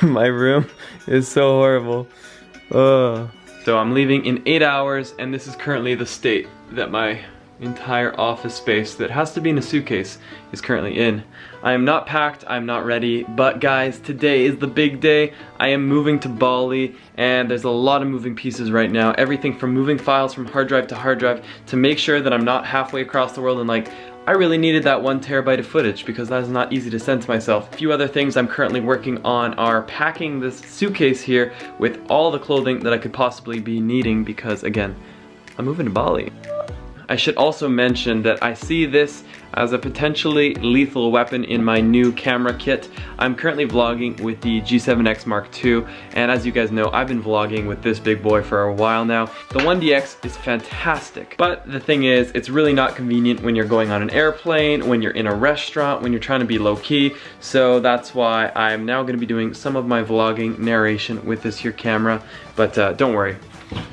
My room is so horrible. So I'm leaving in 8 hours, and this is currently the state that my entire office space that has to be in a suitcase is currently in. I am not packed, I'm not ready, but guys, today is the big day. I am moving to Bali, and there's a lot of moving pieces right now. Everything from moving files from hard drive to hard drive to make sure that I'm not halfway across the world and like, I really needed that 1 terabyte of footage because that is not easy to send to myself. A few other things I'm currently working on are packing this suitcase here with all the clothing that I could possibly be needing because again, I'm moving to Bali. I should also mention that I see this as a potentially lethal weapon in my new camera kit. I'm currently vlogging with the G7X Mark II, and as you guys know, I've been vlogging with this big boy for a while now. The 1DX is fantastic, but the thing is, it's really not convenient when you're going on an airplane, when you're in a restaurant, when you're trying to be low-key, so that's why I'm now gonna be doing some of my vlogging narration with this here camera, but don't worry.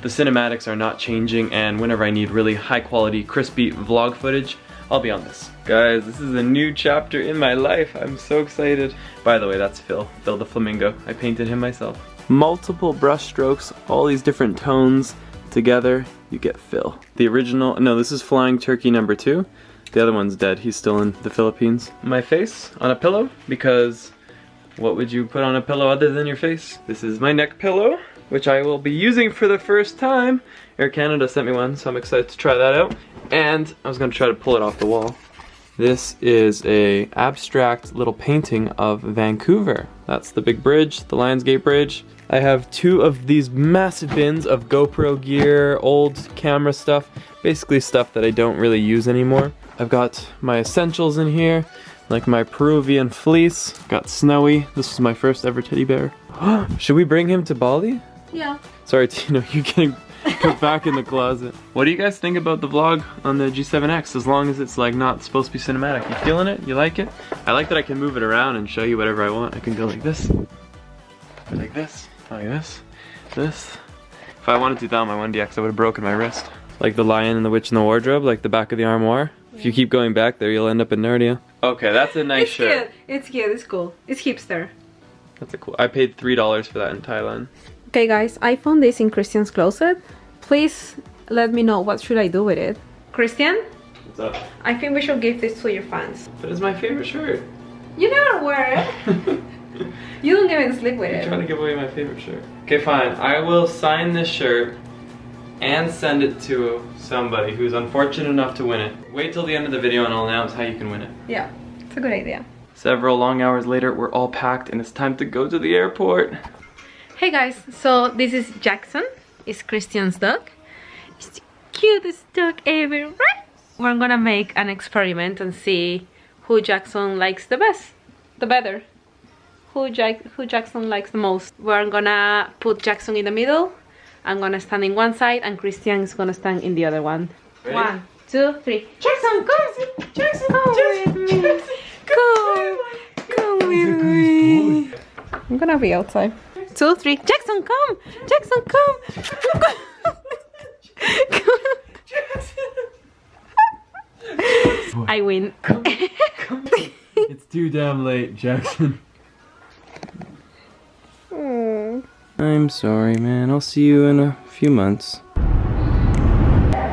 The cinematics are not changing, and whenever I need really high quality, crispy vlog footage, I'll be on this. Guys, this is a new chapter in my life. I'm so excited. By the way, that's Phil the flamingo. I painted him myself. Multiple brush strokes, all these different tones together, you get Phil. The original, no, this is Flying Turkey #2. The other one's dead, he's still in the Philippines. My face on a pillow, because what would you put on a pillow other than your face? This is my neck pillow, which I will be using for the first time. Air Canada sent me one, so I'm excited to try that out. And I was gonna try to pull it off the wall. This is a abstract little painting of Vancouver. That's the big bridge, the Lionsgate Bridge. I have 2 of these massive bins of GoPro gear, old camera stuff, basically stuff that I don't really use anymore. I've got my essentials in here, like my Peruvian fleece. Got Snowy, this was my first ever teddy bear. Should we bring him to Bali? Yeah. Sorry, Tino, you're getting put back in the closet. What do you guys think about the vlog on the G7X, as long as it's like not supposed to be cinematic? You feeling it? You like it? I like that I can move it around and show you whatever I want. I can go like this, or like this, like this, this. If I wanted to do that on my 1DX, I would have broken my wrist. Like the Lion and the Witch in the Wardrobe, like the back of the armoire. If you keep going back there, you'll end up in Narnia. Okay, that's a nice shirt. It's cute, it's cool. It's hipster. That's a cool, I paid $3 for that in Thailand. Okay guys, I found this in Christian's closet. Please let me know what should I do with it. Christian? What's up? I think we should give this to your fans. But it's my favorite shirt. You never wear it. You don't even sleep with it. I'm trying to give away my favorite shirt. Okay, fine. I will sign this shirt and send it to somebody who's unfortunate enough to win it. Wait till the end of the video and I'll announce how you can win it. Yeah, it's a good idea. Several long hours later, we're all packed and it's time to go to the airport. Hey guys, so this is Jackson. It's Christian's dog. It's the cutest dog ever, right? We're gonna make an experiment and see who Jackson likes the best, the better. Who Jackson likes the most. We're gonna put Jackson in the middle. I'm gonna stand in one side and Christian is gonna stand in the other one. Ready? 1, 2, 3. Jackson, come! Jackson, come with me! Come with me! I'm gonna be outside. 2, 3. Jackson, come! Jackson, come! I win. Come. It's too damn late, Jackson. I'm sorry, man. I'll see you in a few months.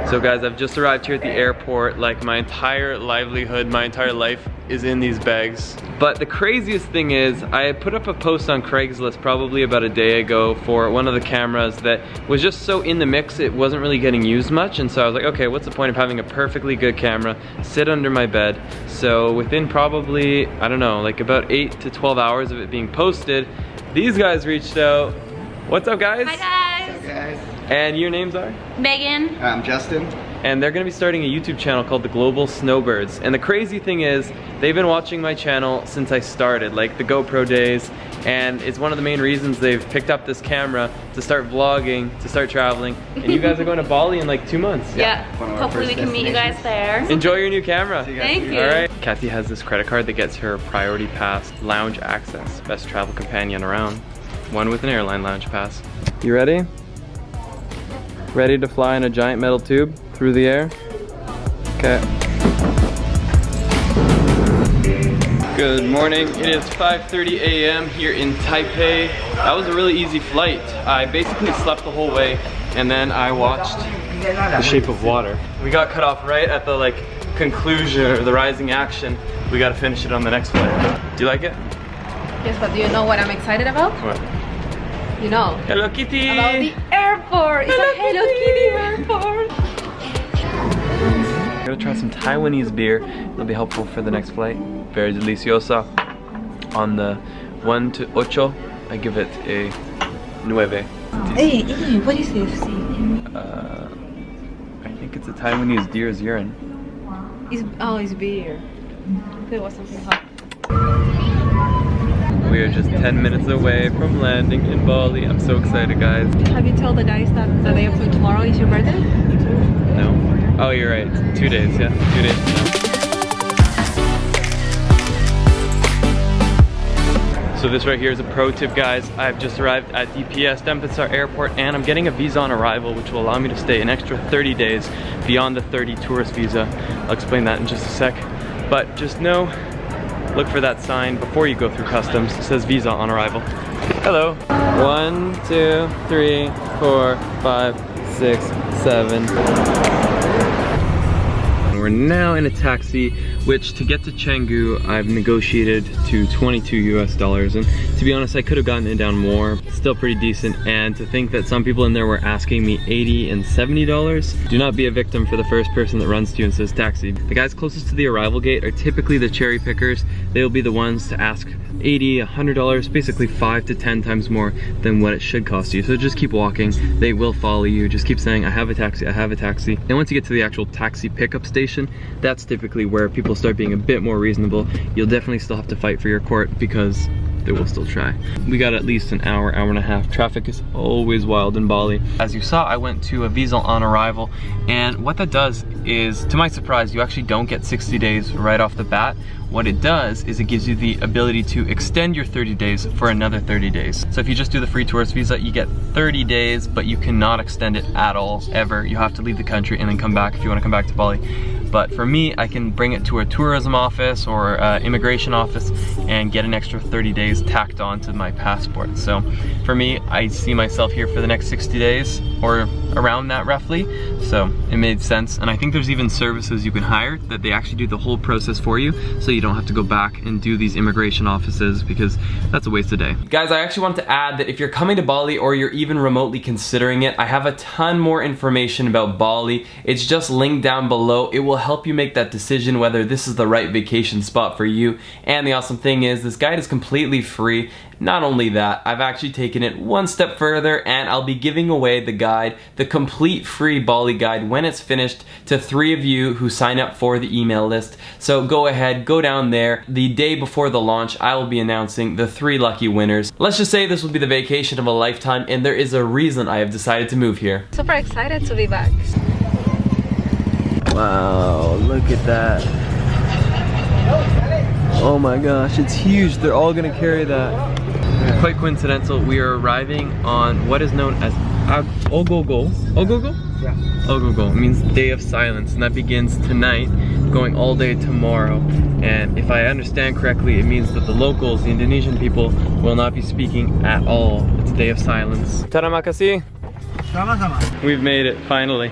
So guys, I've just arrived here at the airport. Like my entire livelihood, my entire life is in these bags. But the craziest thing is, I had put up a post on Craigslist probably about a day ago for one of the cameras that was just so in the mix, it wasn't really getting used much. And so I was like, okay, what's the point of having a perfectly good camera sit under my bed? So within probably, I don't know, like about 8 to 12 hours of it being posted, these guys reached out. What's up, guys? Hi guys. What's up, guys? And your names are? Megan. I'm Justin. And they're gonna be starting a YouTube channel called The Global Snowbirds. And the crazy thing is, they've been watching my channel since I started, like the GoPro days. And it's one of the main reasons they've picked up this camera to start vlogging, to start traveling. And you guys are going to Bali in like 2 months. Yeah. Hopefully we can meet you guys there. Enjoy your new camera. Thank you. All right. Kathy has this credit card that gets her priority pass lounge access. Best travel companion around. One with an airline lounge pass. You ready? Ready to fly in a giant metal tube through the air? Okay. Good morning. It is 5:30 a.m. here in Taipei. That was a really easy flight. I basically slept the whole way and then I watched The Shape of Water. We got cut off right at the conclusion or the rising action. We gotta finish it on the next flight. Do you like it? Yes, but do you know what I'm excited about? What? You know. Hello Kitty! About the airport! It's a Hello Kitty airport! I'm gonna try some Taiwanese beer. It'll be helpful for the next flight. Very deliciosa. On the 1 to 8, I give it a 9. Hey, what is this? I think it's a Taiwanese deer's urine. It's beer. There was something hot. We are just 10 minutes away from landing in Bali. I'm so excited, guys. Have you told the guys that the day after tomorrow is your birthday? No. Oh, you're right. 2 days, yeah. 2 days. So this right here is a pro tip, guys. I've just arrived at DPS, Denpasar Airport, and I'm getting a visa on arrival, which will allow me to stay an extra 30 days beyond the 30 tourist visa. I'll explain that in just a sec. But just know, look for that sign before you go through customs. It says visa on arrival. Hello. 1, 2, 3, 4, 5, 6, 7. We're now in a taxi, which to get to Canggu, I've negotiated to $22 US. And to be honest, I could have gotten it down more. Still pretty decent. And to think that some people in there were asking me $80 and $70, do not be a victim for the first person that runs to you and says taxi. The guys closest to the arrival gate are typically the cherry pickers. They'll be the ones to ask $80, $100, basically 5 to 10 times more than what it should cost you. So just keep walking. They will follow you. Just keep saying, I have a taxi, I have a taxi. And once you get to the actual taxi pickup station, that's typically where people start being a bit more reasonable. You'll definitely still have to fight for your court because they will still try. We got at least an hour, hour and a half. Traffic is always wild in Bali. As you saw, I went to a visa on arrival, and what that does is, to my surprise, you actually don't get 60 days right off the bat. What it does is it gives you the ability to extend your 30 days for another 30 days. So if you just do the free tourist visa, you get 30 days, but you cannot extend it at all, ever. You have to leave the country and then come back if you want to come back to Bali. But for me, I can bring it to a tourism office or immigration office and get an extra 30 days tacked on to my passport. So for me, I see myself here for the next 60 days or around that roughly. So it made sense. And I think there's even services you can hire that they actually do the whole process for you, so you don't have to go back and do these immigration offices, because that's a waste of day. Guys, I actually want to add that if you're coming to Bali or you're even remotely considering it, I have a ton more information about Bali. It's just linked down below. It will help you make that decision whether this is the right vacation spot for you. And the awesome thing is, this guide is completely free. Not only that, I've actually taken it one step further, and I'll be giving away the guide, the complete free Bali guide, when it's finished, to 3 of you who sign up for the email list. So go ahead, go down there. The day before the launch, I will be announcing the 3 lucky winners. Let's just say this will be the vacation of a lifetime, and there is a reason I have decided to move here. Super excited to be back. Wow, look at that. Oh my gosh, it's huge. They're all gonna carry that. Quite coincidental, we are arriving on what is known as Ogogo. Ogogo? Yeah. Ogogo. It means Day of Silence, and that begins tonight, going all day tomorrow. And if I understand correctly, it means that the locals, the Indonesian people, will not be speaking at all. It's a day of silence. Terima kasih. We've made it, finally.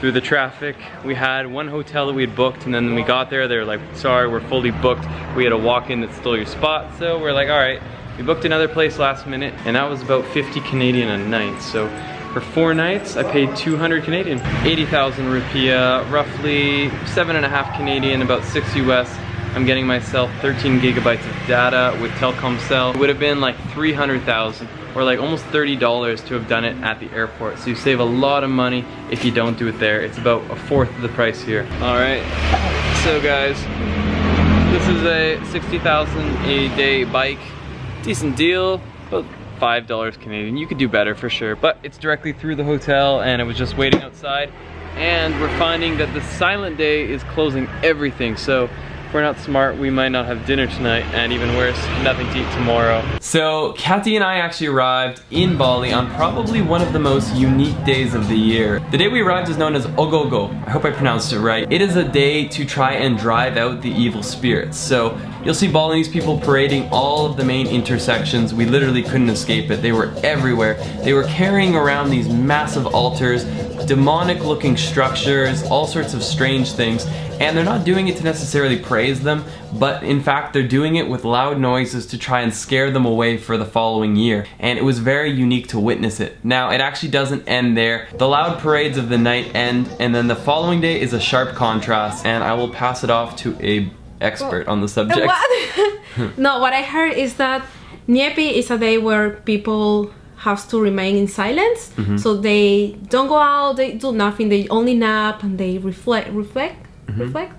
Through the traffic. We had one hotel that we had booked, and then when we got there, they were like, sorry, we're fully booked. We had a walk-in that stole your spot, so we're like, all right. We booked another place last minute, and that was about 50 Canadian a night. So for 4 nights, I paid 200 Canadian. 80,000 rupiah, roughly 7.5 Canadian, about 6 US. I'm getting myself 13 gigabytes of data with Telkomsel. It would have been like 300,000, or like almost $30 to have done it at the airport. So you save a lot of money if you don't do it there. It's about 1/4 of the price here. All right, so guys, this is a 60,000 a day bike. Decent deal, about $5 Canadian. You could do better for sure, but it's directly through the hotel, and it was just waiting outside. And we're finding that the silent day is closing everything. So If we're not smart, we might not have dinner tonight, and even worse, nothing to eat tomorrow. So, Kathy and I actually arrived in Bali on probably one of the most unique days of the year. The day we arrived is known as Ogogo. I hope I pronounced it right. It is a day to try and drive out the evil spirits. So, you'll see Balinese people parading all of the main intersections. We literally couldn't escape it. They were everywhere. They were carrying around these massive altars, demonic looking structures, all sorts of strange things, and they're not doing it to necessarily praise them, but in fact they're doing it with loud noises to try and scare them away for the following year, and it was very unique to witness it. Now it actually doesn't end there. The loud parades of the night end, and then the following day is a sharp contrast, and I will pass it off to a expert on the subject. What? No, what I heard is that Nyepi is a day where people have to remain in silence, so they don't go out, they do nothing, they only nap and they reflect.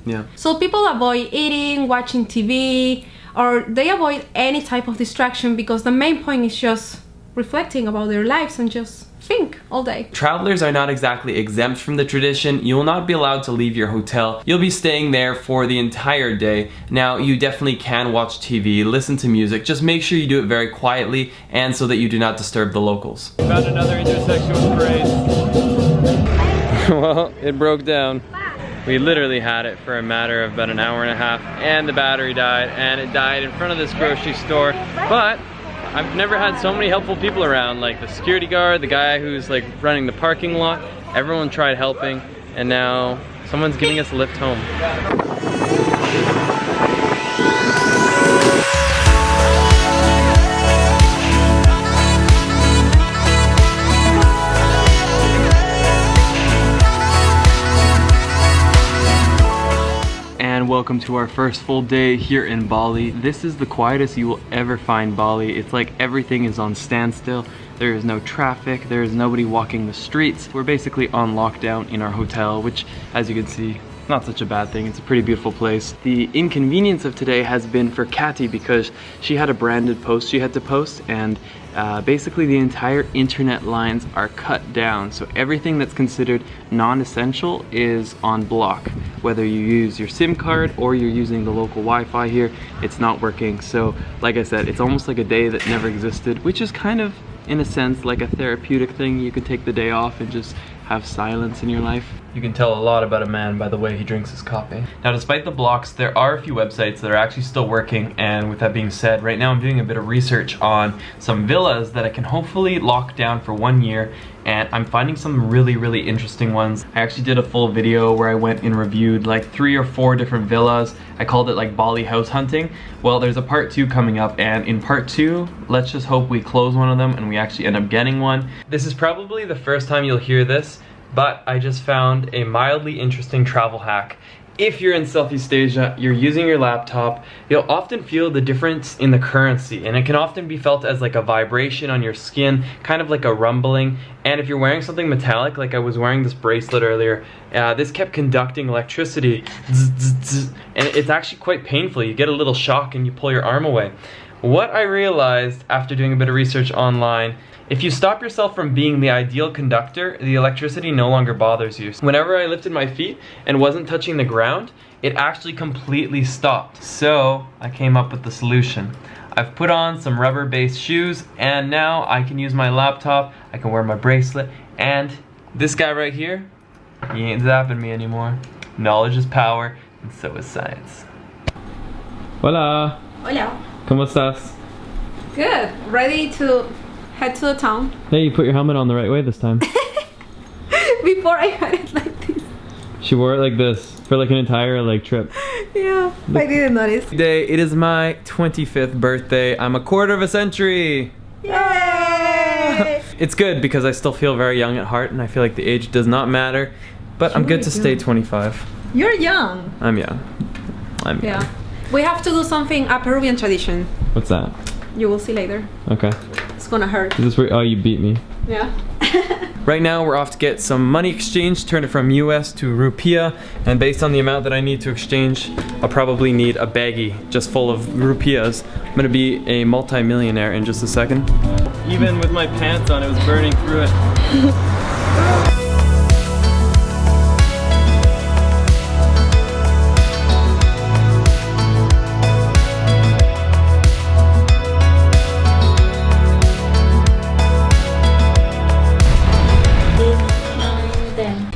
Yeah. So people avoid eating, watching TV, or they avoid any type of distraction because the main point is just reflecting about their lives and just think all day. Travelers are not exactly exempt from the tradition. You will not be allowed to leave your hotel. You'll be staying there for the entire day. Now, you definitely can watch TV, listen to music. Just make sure you do it very quietly and so that you do not disturb the locals. Found another intersection with parades. Well, it broke down. We literally had it for a matter of about an hour and a half, and the battery died, and it died in front of this grocery store. But I've never had so many helpful people around, like the security guard, the guy who's like running the parking lot. Everyone tried helping, and now someone's giving us a lift home. Welcome to our first full day here in Bali. This is the quietest you will ever find Bali. It's like everything is on standstill. There is no traffic, there is nobody walking the streets. We're basically on lockdown in our hotel, which, as you can see, not such a bad thing. It's a pretty beautiful place. The inconvenience of today has been for Kathy because she had a branded post she had to post, and basically the entire internet lines are cut down. So everything that's considered non-essential is on block. Whether you use your SIM card or you're using the local Wi-Fi here, it's not working. So like I said, it's almost like a day that never existed, which is kind of, in a sense, like a therapeutic thing. You can take the day off and just have silence in your life. You can tell a lot about a man by the way he drinks his coffee. Now, despite the blocks, there are a few websites that are actually still working, and with that being said, right now I'm doing a bit of research on some villas that I can hopefully lock down for 1 year, and I'm finding some really interesting ones. I actually did a full video where I went and reviewed like 3 or 4 different villas. I called it like Bali house hunting. Well, there's a part 2 coming up, and in part 2, let's just hope we close one of them and we actually end up getting one. This is probably the first time you'll hear this, but I just found a mildly interesting travel hack. If you're in Southeast Asia, you're using your laptop, you'll often feel the difference in the currency, and it can often be felt as like a vibration on your skin, kind of like a rumbling. And if you're wearing something metallic, like I was wearing this bracelet earlier, this kept conducting electricity, and it's actually quite painful. You get a little shock and you pull your arm away. What I realized after doing a bit of research online, if you stop yourself from being the ideal conductor, the electricity no longer bothers you. Whenever I lifted my feet and wasn't touching the ground, it actually completely stopped. So I came up with the solution. I've put on some rubber-based shoes, and now I can use my laptop, I can wear my bracelet, and this guy right here, he ain't zapping me anymore. Knowledge is power, and so is science. Hola. Hola. ¿Cómo estás? Good. Ready to head to the town. Hey, you put your helmet on the right way this time. Before I had it like this. She wore it like this for like an entire like trip. Yeah, I didn't notice. Today, it is my 25th birthday. I'm a quarter of a century. Yay! It's good because I still feel very young at heart, and I feel like the age does not matter. But I'm good to stay 25. You're young. I'm young. I'm young. Yeah. We have to do something, a Peruvian tradition. What's that? You will see later. Okay. It's gonna hurt. Is this where, oh, you beat me. Yeah. Right now we're off to get some money exchange, turn it from US to rupiah, and based on the amount that I need to exchange, I'll probably need a baggie just full of rupiahs. I'm gonna be a multi-millionaire in just a second. Even with my pants on, it was burning through it.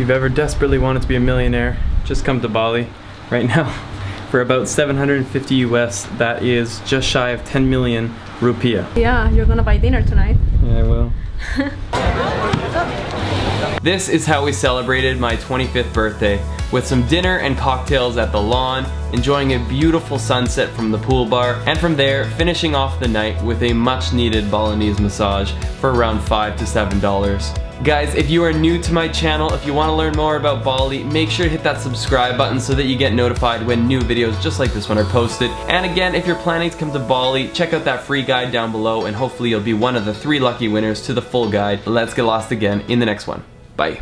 you've ever desperately wanted to be a millionaire, just come to Bali right now. For about 750 US, that is just shy of 10 million rupiah. Yeah, you're gonna buy dinner tonight. Yeah, I will. This is how we celebrated my 25th birthday, with some dinner and cocktails at the lawn, enjoying a beautiful sunset from the pool bar, and from there, finishing off the night with a much needed Balinese massage for around $5 to $7. Guys, if you are new to my channel, if you want to learn more about Bali, make sure to hit that subscribe button so that you get notified when new videos just like this one are posted. And again, if you're planning to come to Bali, check out that free guide down below and hopefully you'll be one of the 3 lucky winners to the full guide. Let's get lost again in the next one. Bye.